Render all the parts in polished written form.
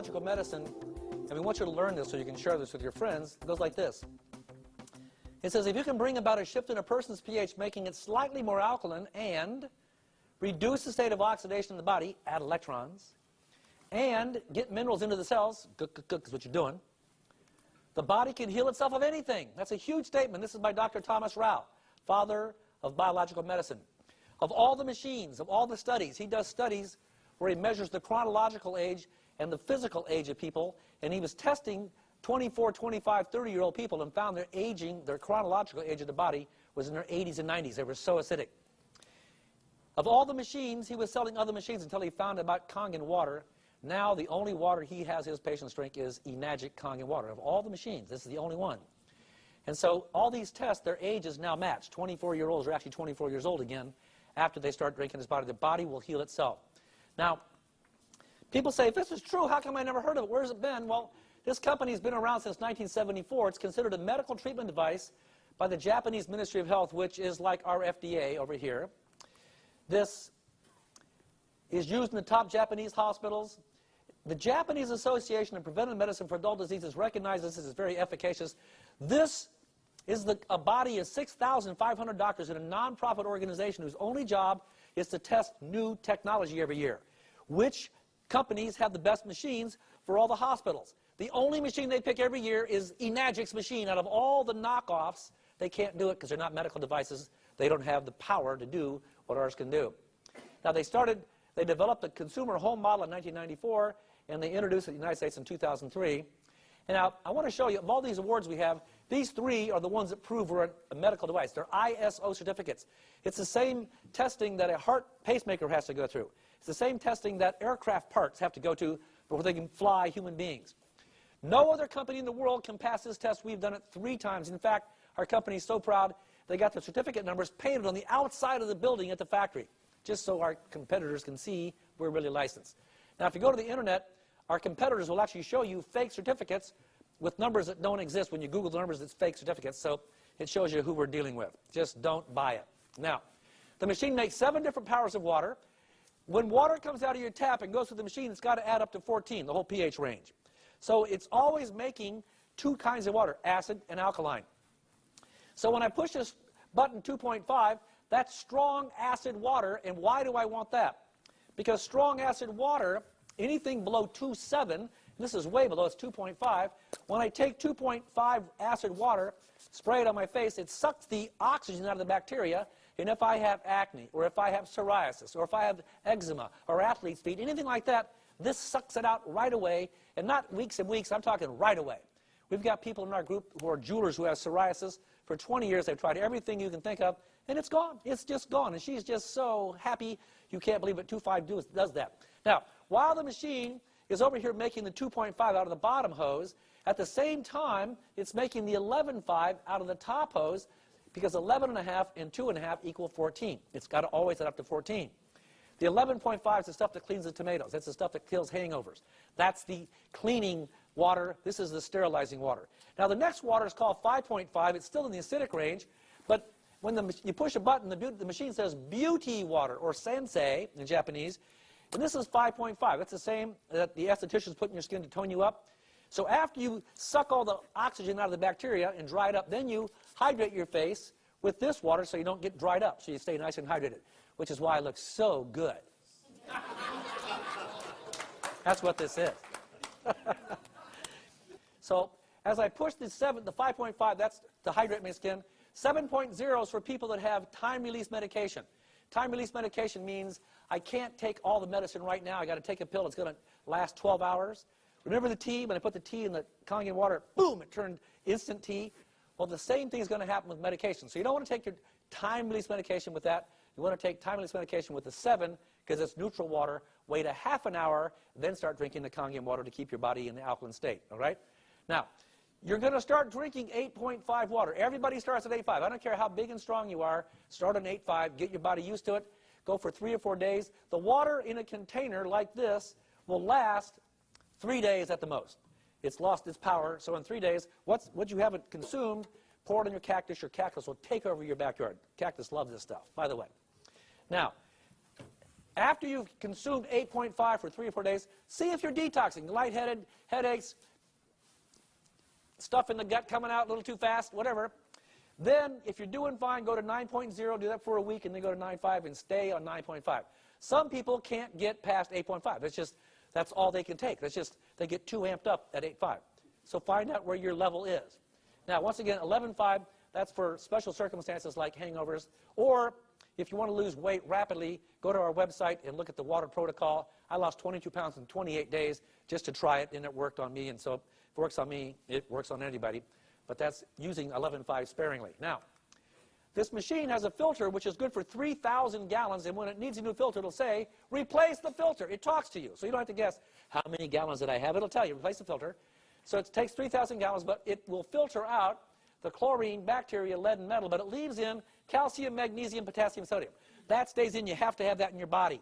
biological medicine, and we want you to learn this so you can share this with your friends, it goes like this. It says, if you can bring about a shift in a person's pH, making it slightly more alkaline, and reduce the state of oxidation in the body, add electrons, and get minerals into the cells, is what you're doing, the body can heal itself of anything. That's a huge statement. This is by Dr. Thomas Rao, father of biological medicine. Of all the machines, of all the studies, he does studies where he measures the chronological age and the physical age of people, and he was testing 24, 25, 30-year-old people and found their aging, their chronological age of the body was in their 80s and 90s. They were so acidic. Of all the machines, he was selling other machines until he found about Kangen water. Now the only water he has his patients drink is energetic Kangen water. Of all the machines, this is the only one. And so all these tests, their age is now matched. 24-year-olds are actually 24 years old again after they start drinking this body. The body will heal itself. Now, people say, if this is true, how come I never heard of it? Where's it been? Well, this company has been around since 1974. It's considered a medical treatment device by the Japanese Ministry of Health, which is like our FDA over here. This is used in the top Japanese hospitals. The Japanese Association of Preventive Medicine for Adult Diseases recognizes this as very efficacious. This is a body of 6,500 doctors in a nonprofit organization whose only job is to test new technology every year. Which companies have the best machines for all the hospitals? The only machine they pick every year is Enagic's machine. Out of all the knockoffs, they can't do it because they're not medical devices. They don't have the power to do what ours can do. Now they developed a consumer home model in 1994, and they introduced it in the United States in 2003. And now I want to show you, of all these awards we have, these three are the ones that prove we're a medical device. They're ISO certificates. It's the same testing that a heart pacemaker has to go through. It's the same testing that aircraft parts have to go to before they can fly human beings. No other company in the world can pass this test. We've done it 3 times. In fact, our company is so proud, they got the certificate numbers painted on the outside of the building at the factory, just so our competitors can see we're really licensed. Now, if you go to the internet, our competitors will actually show you fake certificates with numbers that don't exist. When you Google the numbers, it's fake certificates, so it shows you who we're dealing with. Just don't buy it. Now, the machine makes 7 different powers of water. When water comes out of your tap and goes through the machine, it's got to add up to 14, the whole pH range. So it's always making 2 kinds of water, acid and alkaline. So when I push this button 2.5, that's strong acid water. And why do I want that? Because strong acid water, anything below 2.7, this is way below, it's 2.5. When I take 2.5 acid water, spray it on my face, it sucks the oxygen out of the bacteria. And if I have acne, or if I have psoriasis, or if I have eczema, or athlete's feet, anything like that, this sucks it out right away. And not weeks and weeks, I'm talking right away. We've got people in our group who are jewelers who have psoriasis. For 20 years, they've tried everything you can think of, and it's gone. It's just gone. And she's just so happy. You can't believe it. 2.5 does that. Now, while the machine is over here making the 2.5 out of the bottom hose, at the same time, it's making the 11.5 out of the top hose, because 11.5 and 2.5 equal 14. It's got to always add up to 14. The 11.5 is the stuff that cleans the tomatoes. That's the stuff that kills hangovers. That's the cleaning water. This is the sterilizing water. Now, the next water is called 5.5. It's still in the acidic range, but when you push a button, the machine says beauty water, or sensei in Japanese, and this is 5.5. That's the same that the estheticians put in your skin to tone you up. So after you suck all the oxygen out of the bacteria and dry it up, then you hydrate your face with this water so you don't get dried up, so you stay nice and hydrated, which is why I look so good. That's what this is. So as I push the 5.5, that's to hydrate my skin. 7.0 is for people that have time-release medication. Time-release medication means I can't take all the medicine right now. I got to take a pill. It's going to last 12 hours. Remember the tea? When I put the tea in the Kangen water, boom, it turned instant tea. Well, the same thing is going to happen with medication. So you don't want to take your time-release medication with that. You want to take time-release medication with the 7, because it's neutral water. Wait a half an hour, then start drinking the Kangen water to keep your body in the alkaline state. All right? Now, you're going to start drinking 8.5 water. Everybody starts at 8.5. I don't care how big and strong you are. Start on 8.5. Get your body used to it. Go for 3 or 4 days. The water in a container like this will last 3 days at the most. It's lost its power. So in 3 days, what you haven't consumed, pour it on your cactus. Your cactus will take over your backyard. Cactus loves this stuff, by the way. Now, After you've consumed 8.5 for 3 or 4 days, see if you're detoxing. Lightheaded, headaches, stuff in the gut coming out a little too fast, whatever. Then, if you're doing fine, go to 9.0, do that for a week, and then go to 9.5 and stay on 9.5. Some people can't get past 8.5. That's all they can take. They get too amped up at 8.5. So find out where your level is. Now, once again, 11.5, that's for special circumstances like hangovers. Or if you want to lose weight rapidly, go to our website and look at the water protocol. I lost 22 pounds in 28 days just to try it, and it worked on me. And so if it works on me, it works on anybody. But that's using 11.5 sparingly. Now, this machine has a filter which is good for 3,000 gallons, and when it needs a new filter, it'll say, replace the filter. It talks to you. So you don't have to guess, how many gallons did I have? It'll tell you, replace the filter. So it takes 3,000 gallons, but it will filter out the chlorine, bacteria, lead, and metal, but it leaves in calcium, magnesium, potassium, sodium. That stays in. You have to have that in your body.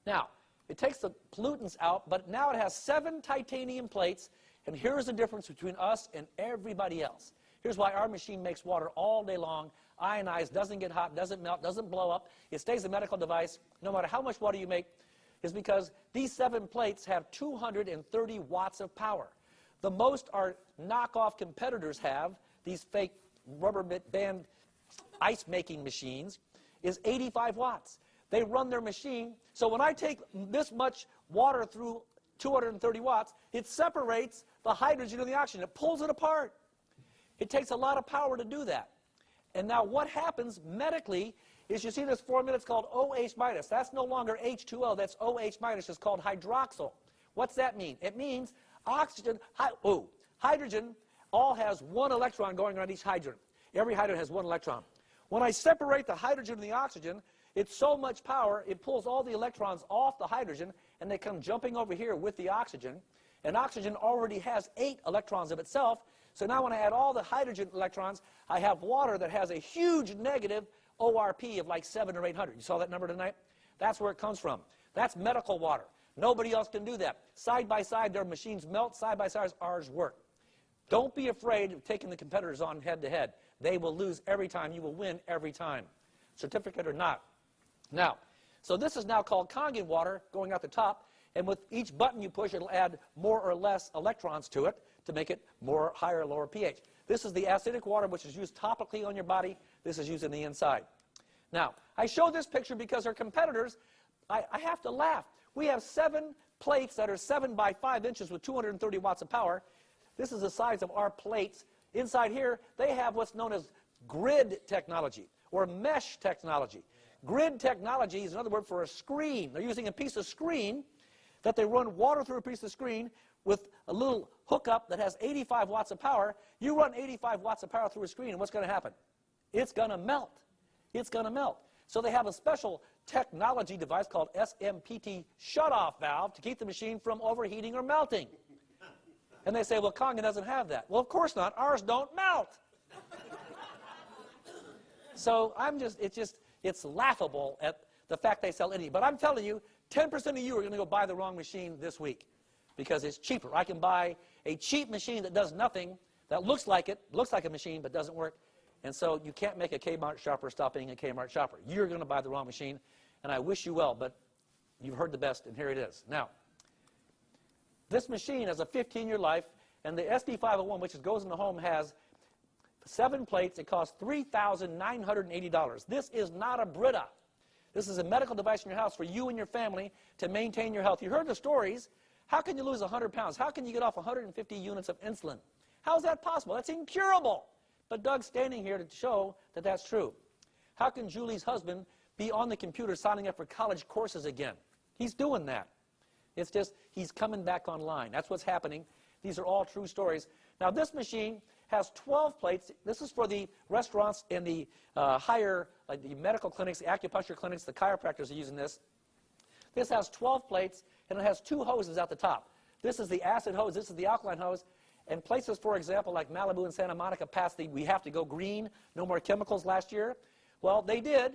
Now, it takes the pollutants out, but now it has 7 titanium plates, and here's the difference between us and everybody else. Here's why our machine makes water all day long, ionized, doesn't get hot, doesn't melt, doesn't blow up. It stays a medical device no matter how much water you make, is because these 7 plates have 230 watts of power. The most our knockoff competitors have, these fake rubber band ice-making machines, is 85 watts. They run their machine, so when I take this much water through 230 watts, it separates the hydrogen and the oxygen. It pulls it apart. It takes a lot of power to do that. And now what happens medically is you see this formula, it's called OH-. That's no longer H2O, that's OH-. It's called hydroxyl. What's that mean? It means oxygen, hydrogen all has 1 electron going around each hydrogen. Every hydrogen has 1 electron. When I separate the hydrogen and the oxygen, it's so much power, it pulls all the electrons off the hydrogen, and they come jumping over here with the oxygen. And oxygen already has 8 electrons of itself. So now when I add all the hydrogen electrons, I have water that has a huge negative ORP of like 700 or 800. You saw that number tonight? That's where it comes from. That's medical water. Nobody else can do that. Side by side, their machines melt. Side by side, ours work. Don't be afraid of taking the competitors on head to head. They will lose every time. You will win every time, certificate or not. Now, so this is now called Kangen water going out the top, and with each button you push, it'll add more or less electrons to it to make it more higher or lower pH. This is the acidic water, which is used topically on your body. This is used in the inside. Now, I show this picture because our competitors, I have to laugh. We have 7 plates that are 7 by 5 inches with 230 watts of power. This is the size of our plates. Inside here, they have what's known as grid technology or mesh technology. Grid technology is another word for a screen. They're using a piece of screen that they run water through a piece of screen with a little hookup that has 85 watts of power. You run 85 watts of power through a screen, and what's going to happen? It's going to melt. It's going to melt. So they have a special technology device called SMPT shutoff valve to keep the machine from overheating or melting. And they say, well, Kangen doesn't have that. Well, of course not. Ours don't melt. So it's laughable at the fact they sell any. But I'm telling you, 10% of you are going to go buy the wrong machine this week because it's cheaper. I can buy a cheap machine that does nothing, that looks like a machine, but doesn't work. And so you can't make a Kmart shopper stop being a Kmart shopper. You're going to buy the wrong machine, and I wish you well, but you've heard the best, and here it is. Now, this machine has a 15-year life, and the SD501, which goes in the home, has 7 plates. It costs $3,980. This is not a Brita. This is a medical device in your house for you and your family to maintain your health. You heard the stories. How can you lose 100 pounds? How can you get off 150 units of insulin? How is that possible? That's incurable. But Doug's standing here to show that that's true. How can Julie's husband be on the computer signing up for college courses again? He's doing that. It's just he's coming back online. That's what's happening. These are all true stories. Now, this machine has 12 plates. This is for the restaurants and the higher, like the medical clinics, the acupuncture clinics, the chiropractors are using this. This has 12 plates, and it has 2 hoses at the top. This is the acid hose. This is the alkaline hose. And places, for example, like Malibu and Santa Monica passed the we have to go green, no more chemicals last year. Well, they did.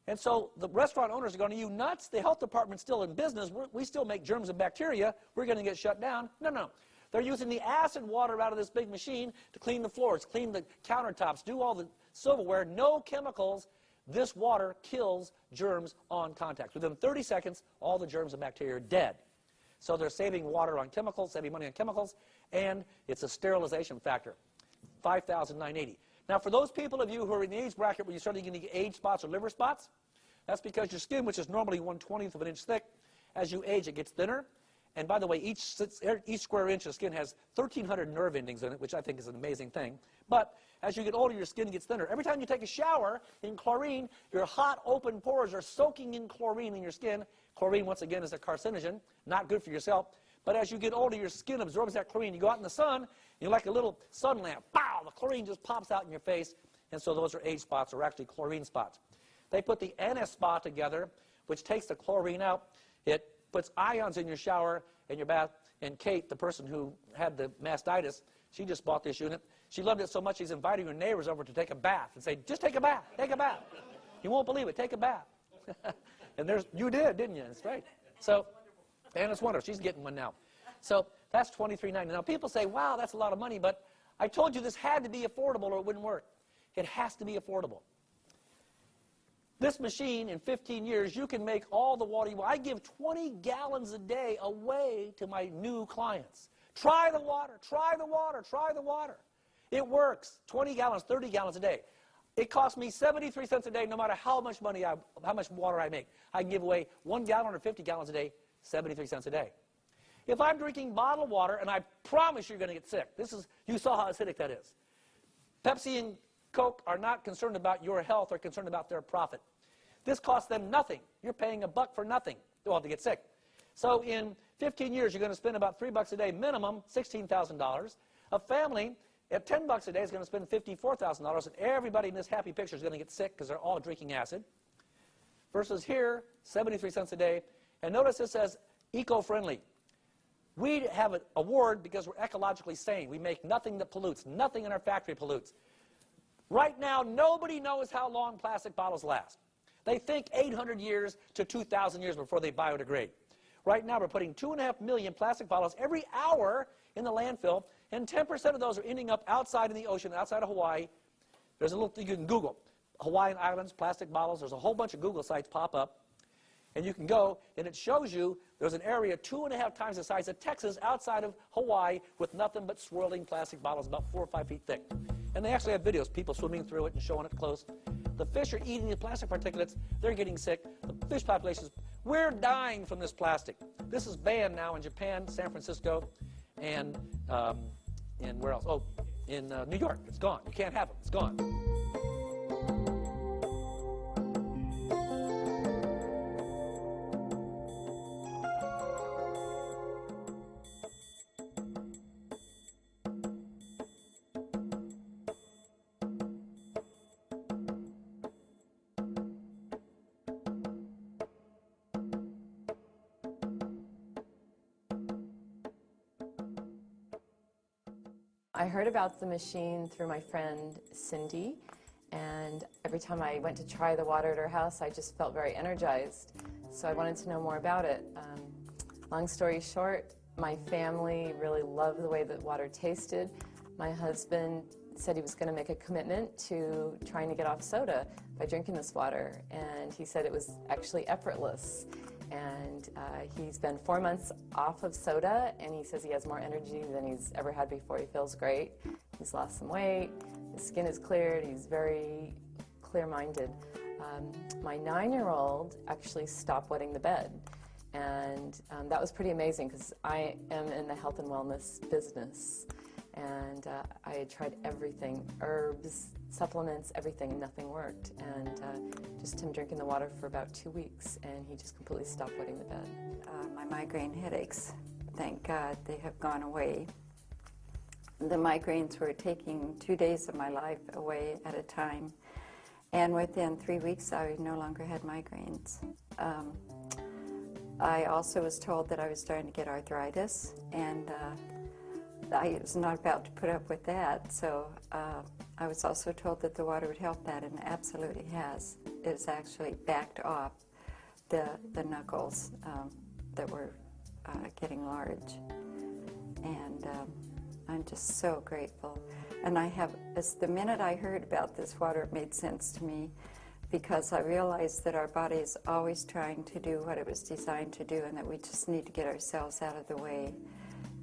And so the restaurant owners are going, are you nuts? The health department's still in business. We still make germs and bacteria. We're going to get shut down. No. They're using the acid water out of this big machine to clean the floors, clean the countertops, do all the silverware. No chemicals. This water kills germs on contact. Within 30 seconds, all the germs and bacteria are dead. So they're saving water on chemicals, saving money on chemicals, and it's a sterilization factor. 5,980. Now, for those people of you who are in the age bracket where you're starting to get age spots or liver spots, that's because your skin, which is normally 1/20th of an inch thick, as you age, it gets thinner. And by the way, each square inch of skin has 1,300 nerve endings in it, which I think is an amazing thing. But as you get older, your skin gets thinner. Every time you take a shower in chlorine, your hot, open pores are soaking in chlorine in your skin. Chlorine, once again, is a carcinogen, not good for yourself. But as you get older, your skin absorbs that chlorine. You go out in the sun, you're like a little sun lamp. Pow! The chlorine just pops out in your face. And so those are age spots, or actually chlorine spots. They put the NS-spa together, which takes the chlorine out. It puts ions in your shower and your bath. And Kate, the person who had the mastitis, she just bought this unit. She loved it so much she's inviting her neighbors over to take a bath and say, just take a bath, take a bath. You won't believe it, take a bath. And you did, didn't you? That's right. So, and it's wonderful. She's getting one now. So that's $23.90. Now people say, wow, that's a lot of money, but I told you this had to be affordable or it wouldn't work. It has to be affordable. This machine, in 15 years, you can make all the water you want. I give 20 gallons a day away to my new clients. Try the water, try the water, try the water. It works. 20 gallons, 30 gallons a day. It costs me 73 cents a day no matter how much water I make. I can give away 1 gallon or 50 gallons a day, 73 cents a day. If I'm drinking bottled water, and I promise you're going to get sick. You saw how acidic that is. Pepsi and Coke are not concerned about your health, they're concerned about their profit. This costs them nothing. You're paying $1 for nothing, well, to get sick. So in 15 years, you're going to spend about $3 a day minimum, $16,000. A family at $10 a day is going to spend $54,000, and everybody in this happy picture is going to get sick because they're all drinking acid. Versus here, 73 cents a day. And notice this says eco-friendly. We have an award because we're ecologically sane. We make nothing that pollutes. Nothing in our factory pollutes. Right now, nobody knows how long plastic bottles last. They think 800 years to 2,000 years before they biodegrade. Right now, we're putting 2.5 million plastic bottles every hour in the landfill, and 10% of those are ending up outside in the ocean, outside of Hawaii. There's a little thing you can Google. Hawaiian Islands, plastic bottles. There's a whole bunch of Google sites pop up. And you can go, and it shows you there's an area 2.5 times the size of Texas outside of Hawaii with nothing but swirling plastic bottles about 4 or 5 feet thick. And they actually have videos, people swimming through it and showing it close. The fish are eating the plastic particulates. They're getting sick. The fish populations, we're dying from this plastic. This is banned now in Japan, San Francisco, and where else? Oh, in New York. It's gone. You can't have it. It's gone. I heard about the machine through my friend Cindy, and every time I went to try the water at her house, I just felt very energized. So I wanted to know more about it. Long story short, my family really loved the way the water tasted. My husband said he was going to make a commitment to trying to get off soda by drinking this water, and he said it was actually effortless. And he's been 4 months off of soda, and he says he has more energy than he's ever had before. He feels great. He's lost some weight. His skin is cleared. He's very clear-minded. My 9-year-old actually stopped wetting the bed, and that was pretty amazing because I am in the health and wellness business, and I had tried everything, herbs, supplements, everything, and nothing worked. And just him drinking the water for about 2 weeks, and he just completely stopped wetting the bed. My migraine headaches, thank God, they have gone away. The migraines were taking 2 days of my life away at a time, and within 3 weeks I no longer had migraines. I also was told that I was starting to get arthritis, and I was not about to put up with that, so I was also told that the water would help that, and it absolutely has. It's actually backed off the knuckles that were getting large, and I'm just so grateful. And the minute I heard about this water, it made sense to me, because I realized that our body is always trying to do what it was designed to do, and that we just need to get ourselves out of the way.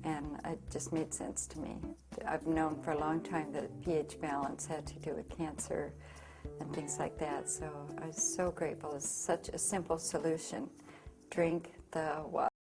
And it just made sense to me. I've known for a long time that pH balance had to do with cancer and things like that. So I was so grateful. It's such a simple solution. Drink the water.